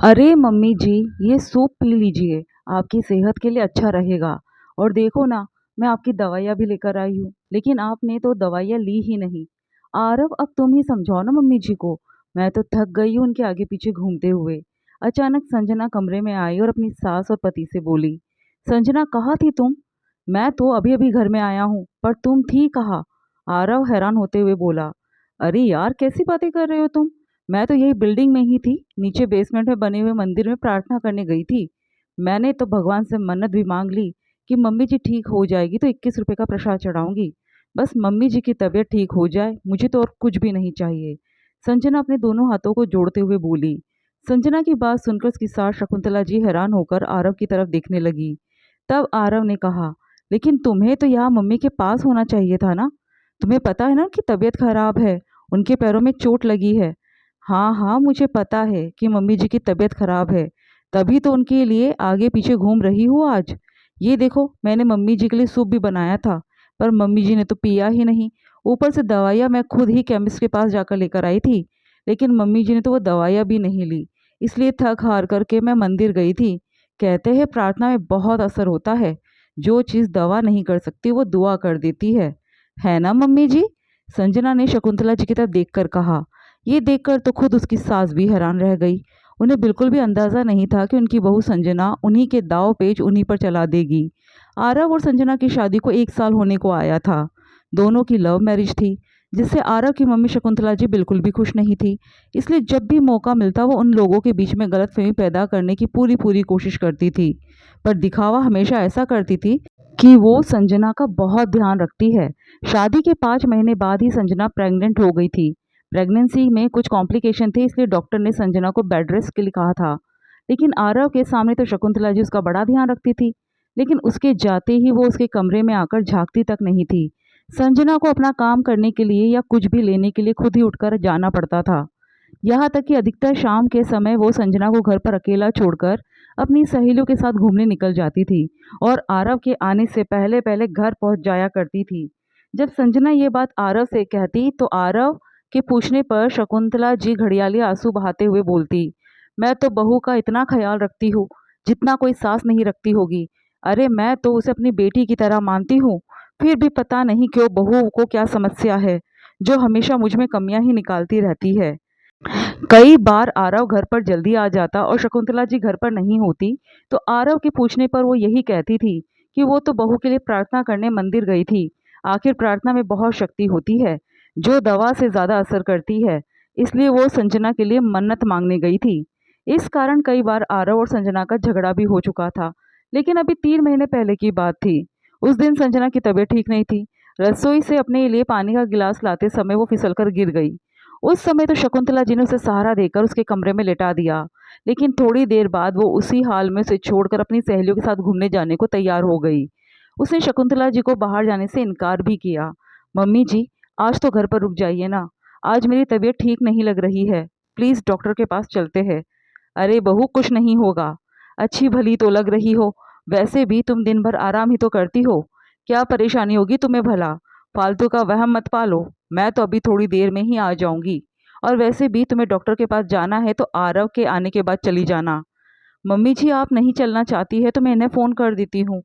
अरे मम्मी जी, ये soup P लीजिए, आपकी सेहत के लिए अच्छा रहेगा। और देखो ना, मैं आपकी दवाइयाँ भी लेकर आई हूँ, लेकिन आपने तो दवाइयाँ ली ही नहीं। आरव, अब तुम ही समझाओ ना मम्मी जी को। मैं तो थक गई हूँ उनके आगे पीछे घूमते हुए। अचानक संजना कमरे में आई और अपनी सास और पति से बोली, संजना कहाँ थी तुम? मैं तो अभी अभी घर में आया हूँ, पर तुम थी कहाँ? आरव हैरान होते हुए बोला, अरे यार, कैसी बातें कर रहे हो तुम? मैं तो यही बिल्डिंग में ही थी, नीचे बेसमेंट में बने हुए मंदिर में प्रार्थना करने गई थी। मैंने तो भगवान से मन्नत भी मांग ली कि मम्मी जी ठीक हो जाएगी तो 21 रुपए का प्रसाद चढ़ाऊंगी। बस मम्मी जी की तबीयत ठीक हो जाए, मुझे तो और कुछ भी नहीं चाहिए। संजना अपने दोनों हाथों को जोड़ते हुए बोली। संजना की बात सुनकर उसकी सास शकुंतला जी हैरान होकर आरव की तरफ देखने लगी। तब आरव ने कहा, लेकिन तुम्हें तो यहाँ मम्मी के पास होना चाहिए था ना। तुम्हें पता है ना कि तबीयत खराब है, उनके पैरों में चोट लगी है। हाँ हाँ, मुझे पता है कि मम्मी जी की तबीयत खराब है, तभी तो उनके लिए आगे पीछे घूम रही हूँ आज। ये देखो, मैंने मम्मी जी के लिए सूप भी बनाया था, पर मम्मी जी ने तो पिया ही नहीं। ऊपर से दवाइयाँ मैं खुद ही केमिस्ट के पास जाकर लेकर आई थी, लेकिन मम्मी जी ने तो वो दवाइयाँ भी नहीं ली। इसलिए थक हार करके मैं मंदिर गई थी। कहते हैं प्रार्थना में बहुत असर होता है, जो चीज़ दवा नहीं कर सकती वो दुआ कर देती है ना मम्मी जी? संजना ने शकुंतला जी की तरफ देखकर कहा। ये देखकर तो खुद उसकी सास भी हैरान रह गई। उन्हें बिल्कुल भी अंदाजा नहीं था कि उनकी बहू संजना उन्हीं के दाव पेच उन्हीं पर चला देगी। आरव और संजना की शादी को 1 साल होने को आया था। दोनों की लव मैरिज थी, जिससे आरव की मम्मी शकुंतला जी बिल्कुल भी खुश नहीं थी। इसलिए जब भी मौका मिलता वो उन लोगों के बीच में गलतफहमी पैदा करने की पूरी पूरी कोशिश करती थी। पर दिखावा हमेशा ऐसा करती थी कि वो संजना का बहुत ध्यान रखती है। शादी के 5 महीने बाद ही संजना प्रेग्नेंट हो गई थी। प्रेगनेंसी में कुछ कॉम्प्लिकेशन थे, इसलिए डॉक्टर ने संजना को बेड रेस्ट के लिए कहा था। लेकिन आरव के सामने तो शकुंतला जी उसका बड़ा ध्यान रखती थी, लेकिन उसके जाते ही वो उसके कमरे में आकर झांकती तक नहीं थी। संजना को अपना काम करने के लिए या कुछ भी लेने के लिए खुद ही उठकर जाना पड़ता था। यहाँ तक कि अधिकतर शाम के समय वो संजना को घर पर अकेला छोड़कर अपनी सहेलियों के साथ घूमने निकल जाती थी और आरव के आने से पहले पहले घर पहुंच जाया करती थी। जब संजना ये बात आरव से कहती तो आरव के पूछने पर शकुंतला जी घड़ियाली आंसू बहाते हुए बोलती, मैं तो बहू का इतना ख्याल रखती हूँ जितना कोई सास नहीं रखती होगी। अरे मैं तो उसे अपनी बेटी की तरह मानती हूँ, फिर भी पता नहीं क्यों बहू को क्या समस्या है, जो हमेशा मुझ में कमियां ही निकालती रहती है। कई बार आरव घर पर जल्दी आ जाता और शकुंतला जी घर पर नहीं होती, तो आरव के पूछने पर वो यही कहती थी कि वो तो बहू के लिए प्रार्थना करने मंदिर गई थी। आखिर प्रार्थना में बहुत शक्ति होती है, जो दवा से ज़्यादा असर करती है। इसलिए वो संजना के लिए मन्नत मांगने गई थी। इस कारण कई बार आरव और संजना का झगड़ा भी हो चुका था। लेकिन अभी 3 महीने पहले की बात थी। उस दिन संजना की तबीयत ठीक नहीं थी। रसोई से अपने लिए पानी का गिलास लाते समय वो फिसलकर गिर गई। उस समय तो शकुंतला जी ने उसे सहारा देकर उसके कमरे में लेटा दिया, लेकिन थोड़ी देर बाद वो उसी हाल में उसे छोड़कर अपनी सहेलियों के साथ घूमने जाने को तैयार हो गई। उसने शकुंतला जी को बाहर जाने से इनकार भी किया। मम्मी जी, आज तो घर पर रुक जाइए ना, आज मेरी तबीयत ठीक नहीं लग रही है, प्लीज़ डॉक्टर के पास चलते हैं। अरे बहू, कुछ नहीं होगा, अच्छी भली तो लग रही हो, वैसे भी तुम दिन भर आराम ही तो करती हो, क्या परेशानी होगी तुम्हें भला? फालतू का वहम मत पालो, मैं तो अभी थोड़ी देर में ही आ जाऊंगी। और वैसे भी तुम्हें डॉक्टर के पास जाना है तो आरव के आने के बाद चली जाना। मम्मी जी, आप नहीं चलना चाहती है तो मैं इन्हें फ़ोन कर देती हूँ,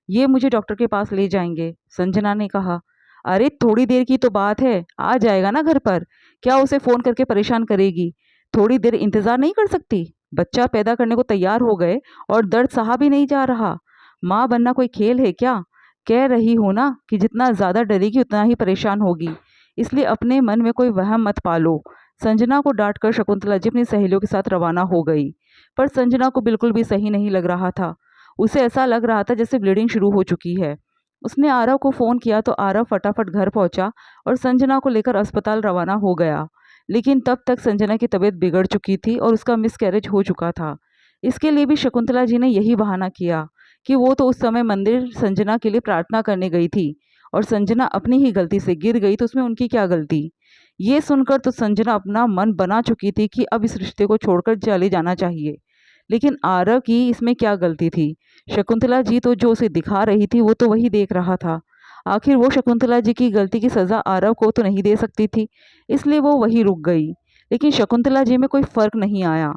ये मुझे डॉक्टर के पास ले जाएंगे, संजना ने कहा। अरे थोड़ी देर की तो बात है, आ जाएगा ना घर पर, क्या उसे फ़ोन करके परेशान करेगी? थोड़ी देर इंतज़ार नहीं कर सकती? बच्चा पैदा करने को तैयार हो गए और दर्द सहा भी नहीं जा रहा। माँ बनना कोई खेल है क्या? कह रही हूँ ना कि जितना ज़्यादा डरेगी उतना ही परेशान होगी, इसलिए अपने मन में कोई वहम मत पालो। संजना को डांटकर शकुंतला जी अपनी सहेलियों के साथ रवाना हो गई। पर संजना को बिल्कुल भी सही नहीं लग रहा था। उसे ऐसा लग रहा था जैसे ब्लीडिंग शुरू हो चुकी है। उसने आरव को फ़ोन किया तो आरव फटाफट घर पहुंचा और संजना को लेकर अस्पताल रवाना हो गया। लेकिन तब तक संजना की तबीयत बिगड़ चुकी थी और उसका मिसकैरेज हो चुका था। इसके लिए भी शकुंतला जी ने यही बहाना किया कि वो तो उस समय मंदिर संजना के लिए प्रार्थना करने गई थी और संजना अपनी ही गलती से गिर गई तो उसमें उनकी क्या गलती। ये सुनकर तो संजना अपना मन बना चुकी थी कि अब इस रिश्ते को छोड़कर चले जाना चाहिए। लेकिन आरव की इसमें क्या गलती थी? शकुंतला जी तो जो उसे दिखा रही थी वो तो वही देख रहा था। आखिर वो शकुंतला जी की गलती की सज़ा आरव को तो नहीं दे सकती थी, इसलिए वो वहीं रुक गई। लेकिन शकुंतला जी में कोई फ़र्क नहीं आया।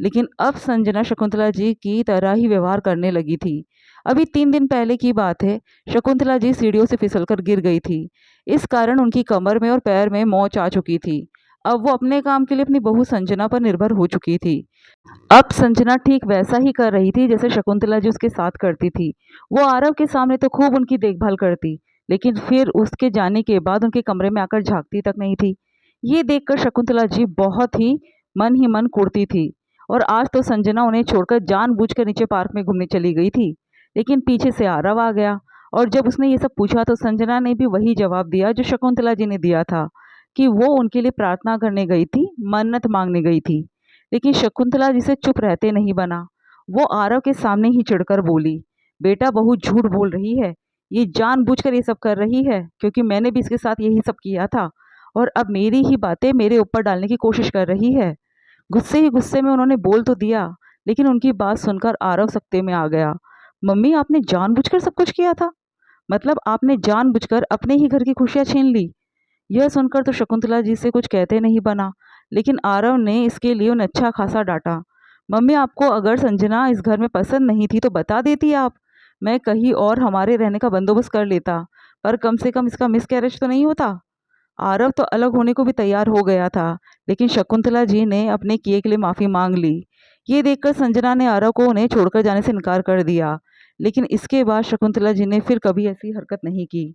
लेकिन अब संजना शकुंतला जी की तरह ही व्यवहार करने लगी थी। अभी 3 दिन पहले की बात है, शकुंतला जी सीढ़ियों से फिसलकर गिर गई थी। इस कारण उनकी कमर में और पैर में मोच आ चुकी थी। अब वो अपने काम के लिए अपनी बहू संजना पर निर्भर हो चुकी थी। अब संजना ठीक वैसा ही कर रही थी जैसे शकुंतला जी उसके साथ करती थी। वो आरव के सामने तो खूब उनकी देखभाल करती, लेकिन फिर उसके जाने के बाद उनके कमरे में आकर झाँकती तक नहीं थी। ये देखकर शकुंतला जी बहुत ही मन कुढ़ती थी। और आज तो संजना उन्हें छोड़कर जानबूझकर नीचे पार्क में घूमने चली गई थी। लेकिन पीछे से आरव आ गया, और जब उसने ये सब पूछा तो संजना ने भी वही जवाब दिया जो शकुंतला जी ने दिया था, कि वो उनके लिए प्रार्थना करने गई थी, मन्नत मांगने गई थी। लेकिन शकुंतला जी से चुप रहते नहीं बना। वो आरव के सामने ही चिढ़कर बोली, बेटा बहू झूठ बोल रही है, ये जानबूझकर ये सब कर रही है, क्योंकि मैंने भी इसके साथ यही सब किया था, और अब मेरी ही बातें मेरे ऊपर डालने की कोशिश कर रही है। गुस्से ही गुस्से में उन्होंने बोल तो दिया, लेकिन उनकी बात सुनकर आरव सख्ते में आ गया। मम्मी, आपने जानबूझकर सब कुछ किया था? मतलब आपने जानबूझकर अपने ही घर की खुशियां छीन ली? यह सुनकर तो शकुंतला जी से कुछ कहते नहीं बना, लेकिन आरव ने इसके लिए उन्हें अच्छा खासा डांटा। मम्मी, आपको अगर संजना इस घर में पसंद नहीं थी तो बता देती आप, मैं कहीं और हमारे रहने का बंदोबस्त कर लेता, पर कम से कम इसका मिसकैरेज तो नहीं होता। आरव तो अलग होने को भी तैयार हो गया था, लेकिन शकुंतला जी ने अपने किए के लिए माफ़ी मांग ली। ये देखकर संजना ने आरव को उन्हें छोड़कर जाने से इनकार कर दिया, लेकिन इसके बाद शकुंतला जी ने फिर कभी ऐसी हरकत नहीं की।